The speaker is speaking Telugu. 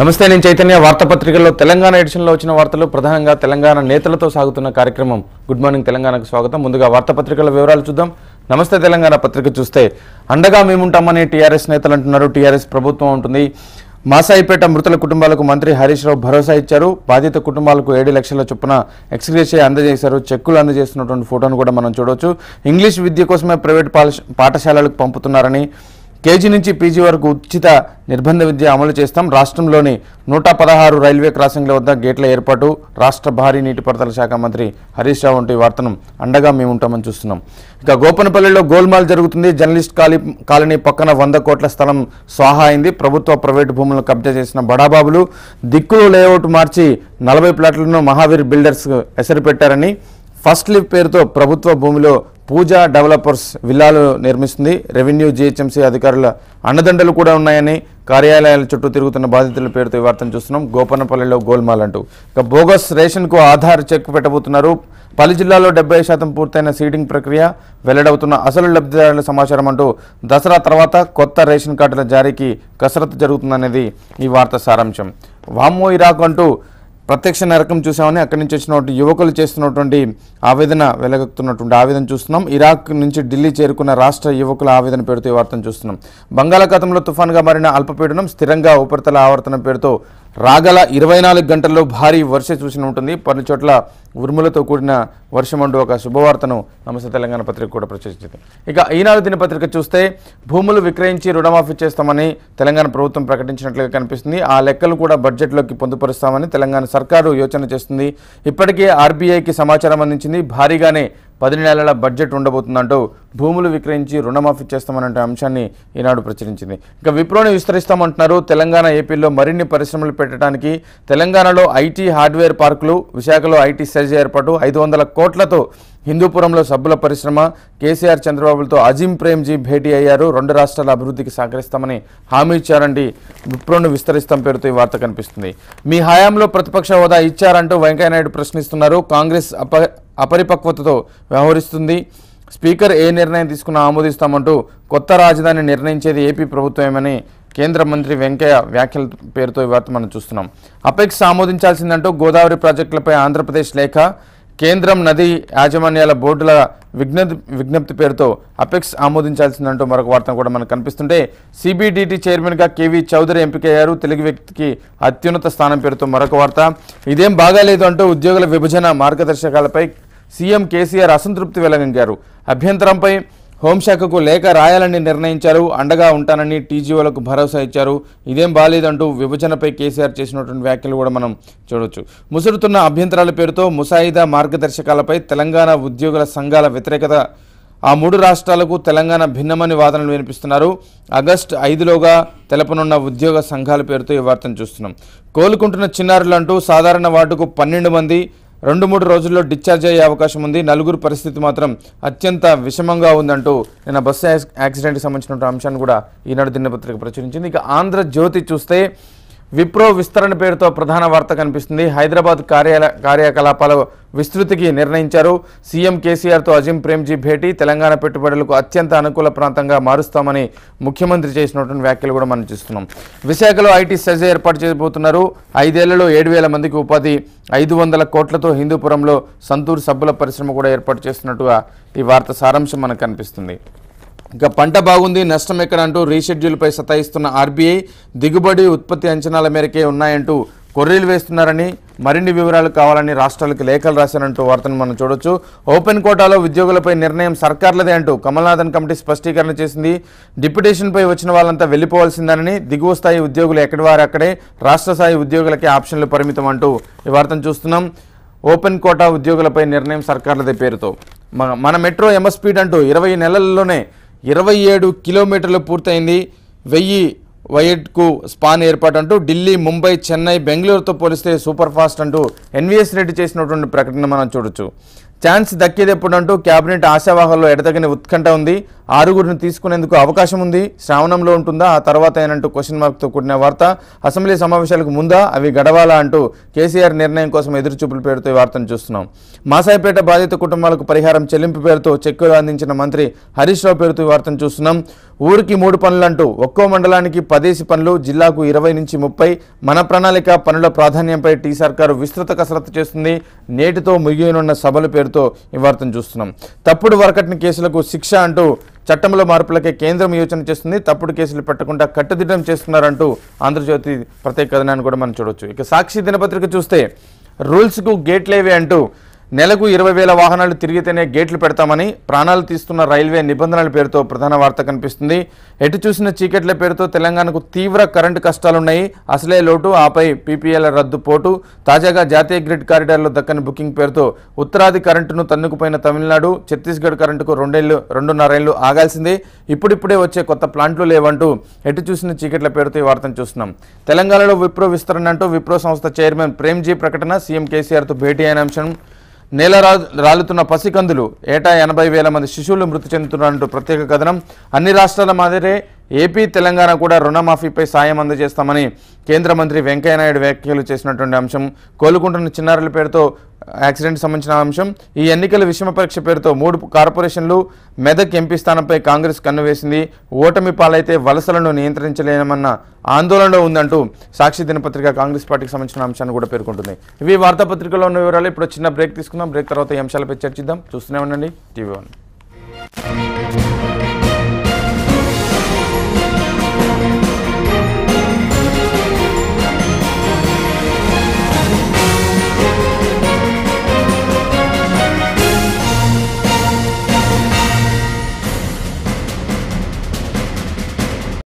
నమస్తే, నేను చైతన్య. వార్తాపత్రికల్లో తెలంగాణ ఎడిషన్లో వచ్చిన వార్తలు, ప్రధానంగా తెలంగాణ నేతలతో సాగుతున్న కార్యక్రమం గుడ్ మార్నింగ్ తెలంగాణకు స్వాగతం. ముందుగా వార్తాపత్రికల వివరాలు చూద్దాం. నమస్తే తెలంగాణ పత్రిక చూస్తే, అండగా మేముంటామని టీఆర్ఎస్ నేతలు అంటున్నారు. టీఆర్ఎస్ ప్రభుత్వం ఉంటుంది. మాసాయిపేట మృతుల కుటుంబాలకు మంత్రి హరీష్ రావు భరోసా ఇచ్చారు. బాధిత కుటుంబాలకు 7 లక్షల చొప్పున ఎక్స్గ్రేషియా అందజేశారు. చెక్కులు అందజేస్తున్నటువంటి ఫోటోను కూడా మనం చూడవచ్చు. ఇంగ్లీష్ విద్య కోసమే ప్రైవేట్ పాఠశాలలకు పంపుతున్నారని, కేజీ నుంచి పీజీ వరకు ఉచిత నిర్బంధ విద్య అమలు చేస్తాం. రాష్ట్రంలోని 116 రైల్వే క్రాసింగ్ల వద్ద గేట్ల ఏర్పాటు. రాష్ట్ర భారీ నీటిపారుదల శాఖ మంత్రి హరీష్ రావు వంటి వార్తను అండగా మేముంటామని చూస్తున్నాం. ఇక గోపనపల్లిలో గోల్మాల్ జరుగుతుంది. జర్నలిస్ట్ కాలనీ పక్కన 100 కోట్ల స్థలం స్వాహా అయింది. ప్రభుత్వ ప్రైవేటు భూములను కబ్జా చేసిన బడాబాబులు దిక్కులు లేఅవుట్ మార్చి 40 ప్లాట్లను మహావీర్ బిల్డర్స్ ఎసరు పెట్టారని, ఫస్ట్ లిఫ్ట్ పేరుతో ప్రభుత్వ భూమిలో పూజా డెవలపర్స్ విల్లాలు నిర్మిస్తుంది. రెవెన్యూ జీహెచ్ఎంసీ అధికారుల అండదండలు కూడా ఉన్నాయని, కార్యాలయాల చుట్టూ తిరుగుతున్న బాధితుల పేరుతో ఈ వార్తను చూస్తున్నాం. గోపనపల్లిలో గోల్మాల్ అంటూ. ఇక బోగస్ రేషన్కు ఆధార్ చెక్ పెట్టబోతున్నారు. పలు జిల్లాల్లో 70% పూర్తయిన సీడింగ్ ప్రక్రియ, వెల్లడవుతున్న అసలు లబ్ధిదారుల సమాచారం అంటూ దసరా తర్వాత కొత్త రేషన్ కార్డుల జారీకి కసరత్తు జరుగుతుందనేది ఈ వార్త సారాంశం. వామ్మో ఇరాక్ అంటూ ప్రత్యక్ష నరకం చూసామని అక్కడి నుంచి వచ్చినటువంటి యువకులు చేస్తున్నటువంటి ఆవేదన వెలగెత్తున్నటువంటి ఆవేదన చూస్తున్నాం. ఇరాక్ నుంచి ఢిల్లీ చేరుకున్న రాష్ట్ర యువకుల ఆవేదన పేరుతో ఈ వార్తను చూస్తున్నాం. బంగాళాఖాతంలో తుఫాన్గా మారిన అల్పపీడనం స్థిరంగా ఉపరితల ఆవర్తన పేరుతో రాగల 24 గంటల్లో భారీ వర్ష సూచన ఉంటుంది. పలు చోట్ల ఉరుములతో కూడిన వర్షం అంటూ ఒక శుభవార్తను నమస్తే తెలంగాణ పత్రిక కూడా ప్రచురించింది. ఇక ఈనాడు దినపత్రిక చూస్తే, భూములు విక్రయించి రుణమాఫీ చేస్తామని తెలంగాణ ప్రభుత్వం ప్రకటించినట్లుగా కనిపిస్తుంది. ఆ లెక్కలు కూడా బడ్జెట్లోకి పొందుపరుస్తామని తెలంగాణ సర్కారు యోచన చేస్తుంది. ఇప్పటికే ఆర్బీఐకి సమాచారం అందించింది. భారీగానే 10 నెలల బడ్జెట్ ఉండబోతుందంటూ భూములు విక్రయించి రుణమాఫీ చేస్తామనే అంశాన్ని ఈనాడు ప్రచురించింది. ఇక విప్రోని విస్తరిస్తామంటున్నారు. తెలంగాణ ఏపీలో మరిన్ని పరిశ్రమలు పెట్టడానికి తెలంగాణలో ఐటీ హార్డ్వేర్ పార్కులు, విశాఖలో ఐటీ సెజ్ ఏర్పాటు, 500 కోట్లతో హిందూపురంలో సబ్బుల పరిశ్రమ. కేసీఆర్ చంద్రబాబులతో అజీం ప్రేమ్జీ భేటీ అయ్యారు. 2 రాష్ట్రాల అభివృద్ధికి సహకరిస్తామని హామీ ఇచ్చారండి. విప్రోను విస్తరిస్తాం పేరుతో ఈ వార్త కనిపిస్తుంది. మీ హయాంలో ప్రతిపక్ష హోదా ఇచ్చారంటూ వెంకయ్యనాయుడు ప్రశ్నిస్తున్నారు. కాంగ్రెస్ అపరిపక్వతతో వ్యవహరిస్తుంది. స్పీకర్ ఏ నిర్ణయం తీసుకున్నా ఆమోదిస్తామంటూ కొత్త రాజధాని నిర్ణయించేది ఏపీ ప్రభుత్వమని కేంద్ర మంత్రి వెంకయ్య వ్యాఖ్యల పేరుతో ఈ వార్త మనం చూస్తున్నాం. అపెక్స్ ఆమోదించాల్సిందంటూ గోదావరి ప్రాజెక్టులపై ఆంధ్రప్రదేశ్ లేఖ. కేంద్రం నదీ యాజమాన్యాల బోర్డుల విజ్ఞప్తి పేరుతో అపెక్స్ ఆమోదించాల్సిందంటూ మరొక వార్త కూడా మనకు కనిపిస్తుంటే, సిబిడిటి చైర్మన్గా కేవీ చౌదరి ఎంపికయ్యారు. తెలుగు వ్యక్తికి అత్యున్నత స్థానం పేరుతో మరొక వార్త. ఇదేం బాగాలేదు అంటూ ఉద్యోగుల విభజన మార్గదర్శకాలపై సీఎం కేసీఆర్ అసంతృప్తి వెల్లడించారు. అభ్యంతరంపై హోంశాఖకు లేఖ రాయాలని నిర్ణయించారు. అండగా ఉంటానని టీజీఓలకు భరోసా ఇచ్చారు. ఇదేం బాలేదంటూ విభజనపై కేసీఆర్ చేసినటువంటి వ్యాఖ్యలు కూడా మనం చూడవచ్చు. ముసురుతున్న అభ్యంతరాల పేరుతో ముసాయిదా మార్గదర్శకాలపై తెలంగాణ ఉద్యోగుల సంఘాల వ్యతిరేకత. ఆ 3 రాష్ట్రాలకు తెలంగాణ భిన్నమని వాదనలు వినిపిస్తున్నారు. ఆగస్టు 5లోగా తెలపనున్న ఉద్యోగ సంఘాల పేరుతో ఈ వార్తను చూస్తున్నాం. కోలుకుంటున్న చిన్నారులంటూ సాధారణ వార్డుకు 12 మంది 2-3 రోజుల్లో డిశ్చార్జ్ అయ్యే అవకాశం ఉంది. 4 పరిస్థితి మాత్రం అత్యంత విషమంగా ఉందంటూ నిన్న బస్సు యాక్సిడెంట్కి సంబంధించిన అంశాన్ని కూడా ఈనాడు దినపత్రిక ప్రచురించింది. ఇక ఆంధ్రజ్యోతి చూస్తే, విప్రో విస్తరణ పేరుతో ప్రధాన వార్త కనిపిస్తుంది. హైదరాబాద్ కార్యకలాపాల విస్తృతికి నిర్ణయించారు. సీఎం కేసీఆర్తో అజీం ప్రేమ్జీ భేటీ. తెలంగాణ పెట్టుబడులకు అత్యంత అనుకూల ప్రాంతంగా మారుస్తామని ముఖ్యమంత్రి చేసినటువంటి వ్యాఖ్యలు కూడా మనం చూస్తున్నాం. విశాఖలో ఐటీ సెజ్ ఏర్పాటు చేయబోతున్నారు. 5 ఏళ్లలో 7,000 మందికి ఉపాధి. 500 కోట్లతో హిందూపురంలో సంతూర్ సబ్బుల పరిశ్రమ కూడా ఏర్పాటు చేస్తున్నట్టుగా ఈ వార్త సారాంశం మనకు కనిపిస్తుంది. ఇక పంట బాగుంది, నష్టం ఎక్కడ అంటూ రీషెడ్యూల్పై సతాయిస్తున్న ఆర్బీఐ, దిగుబడి ఉత్పత్తి అంచనాల మేరకే ఉన్నాయంటూ కొర్రీలు వేస్తున్నారని, మరిన్ని వివరాలు కావాలని రాష్ట్రాలకు లేఖలు రాశారంటూ వార్తను మనం చూడొచ్చు. ఓపెన్ కోటాలో ఉద్యోగులపై నిర్ణయం సర్కార్లదే అంటూ కమల్నాథన్ కమిటీ స్పష్టీకరణ చేసింది. డిప్యుటేషన్పై వచ్చిన వాళ్ళంతా వెళ్ళిపోవాల్సిందని, దిగువ స్థాయి ఉద్యోగులు ఎక్కడి వారు అక్కడే, రాష్ట్ర స్థాయి ఉద్యోగులకే ఆప్షన్లు పరిమితం అంటూ ఈ వార్తను చూస్తున్నాం. ఓపెన్ కోటా ఉద్యోగులపై నిర్ణయం సర్కార్లదే పేరుతో మన మెట్రో ఎంఎస్ స్పీడ్ అంటూ 20 నెలల్లోనే 27 కిలోమీటర్లు పూర్తయింది. 1000 వైడ్కు స్పాన్ ఏర్పాటు అంటూ ఢిల్లీ, ముంబై, చెన్నై, బెంగళూరుతో పోలిస్తే సూపర్ ఫాస్ట్ అంటూ ఎన్వీఎస్ రెడ్డి చేసినటువంటి ప్రకటన మనం చూడొచ్చు. ఛాన్స్ దక్కేది ఎప్పుడంటూ కేబినెట్ ఆశావాహంలో ఎడతగని ఉత్కంఠ ఉంది. 6గురిని తీసుకునేందుకు అవకాశం ఉంది, శ్రావణంలో ఉంటుందా ఆ తర్వాత ఏనంటూ క్వశ్చన్ మార్క్తో కూడిన వార్త. అసెంబ్లీ సమావేశాలకు ముందా అవి గడవాలా అంటూ కేసీఆర్ నిర్ణయం కోసం ఎదురుచూపుల పేరుతో ఈ వార్తను చూస్తున్నాం. మాసాయిపేట బాధిత కుటుంబాలకు పరిహారం చెల్లింపు పేరుతో చెక్కులు అందించిన మంత్రి హరీష్ రావు పేరుతో ఈ వార్తను చూస్తున్నాం. ఊరికి 3 పనులంటూ ఒక్కో మండలానికి 10 పనులు, జిల్లాకు 20 నుంచి 30. మన ప్రణాళిక పనుల ప్రాధాన్యంపై టీ సర్కారు విస్తృత కసరత్తు చేస్తుంది. నేటితో ముగియనున్న సభల పేరుతో ఈ వార్తను చూస్తున్నాం. తప్పుడు వరకట్న కేసులకు శిక్ష అంటూ చట్టంలో మార్పులకే కేంద్రం యోచన చేస్తుంది. తప్పుడు కేసులు పెట్టకుండా కట్టుదిట్టం చేస్తున్నారంటూ ఆంధ్రజ్యోతి ప్రత్యేక కథనాన్ని కూడా మనం చూడవచ్చు. ఇక సాక్షి దినపత్రిక చూస్తే రూల్స్కు గేట్లేవే అంటూ నెలకు 20,000 వాహనాలు తిరిగితేనే గేట్లు పెడతామని ప్రాణాలు తీస్తున్న రైల్వే నిబంధనల పేరుతో ప్రధాన వార్త కనిపిస్తుంది. ఎటు చూసిన చీకట్ల పేరుతో తెలంగాణకు తీవ్ర కరెంటు కష్టాలున్నాయి. అసలే లోటు, ఆపై పీపీఎల్ రద్దు పోటు. తాజాగా జాతీయ గ్రిడ్ కారిడార్లో దక్కని బుకింగ్ పేరుతో ఉత్తరాది కరెంటును తన్నుకుపోయిన తమిళనాడు, ఛత్తీస్గఢ్ కరెంటుకు 2.5 ఏళ్లు ఆగాల్సిందే. ఇప్పుడిప్పుడే వచ్చే కొత్త ప్లాంట్లు లేవంటూ ఎటు చూసిన చీకట్ల పేరుతో ఈ వార్తను చూస్తున్నాం. తెలంగాణలో విప్రో విస్తరణ అంటూ విప్రో సంస్థ చైర్మన్ ప్రేమ్జీ ప్రకటన. సీఎం కేసీఆర్తో భేటీ అయిన అంశం. నేల రాలుతున్న పసికందులు, ఏటా 80,000 మంది శిశువులు మృతి చెందుతున్నారంటూ ప్రత్యేక కథనం. అన్ని రాష్ట్రాల మాదిరే ఏపీ, తెలంగాణ కూడా రుణమాఫీపై సాయం అందజేస్తామని కేంద్ర మంత్రి వెంకయ్యనాయుడు వ్యాఖ్యలు చేసినటువంటి అంశం. కోలుకుంటున్న చిన్నారుల పేరుతో యాక్సిడెంట్ సంబంధించిన అంశం. ఈ ఎన్నికల విషమ పరీక్ష పేరుతో 3 కార్పొరేషన్లు, మెదక్ ఎంపీ స్థానంపై కాంగ్రెస్ కన్ను వేసింది. ఓటమి పాలైతే వలసలను నియంత్రించలేమన్న ఆందోళనలో ఉందంటూ సాక్షి దినపత్రిక కాంగ్రెస్ పార్టీకి సంబంధించిన అంశాన్ని కూడా పేర్కొంటుంది. ఇవి వార్తాపత్రికలో ఉన్న వివరాలు. ఇప్పుడు చిన్న బ్రేక్ తీసుకుందాం. బ్రేక్ తర్వాత ఈ అంశాలపై చర్చిద్దాం. చూస్తూనే ఉండండి TV1.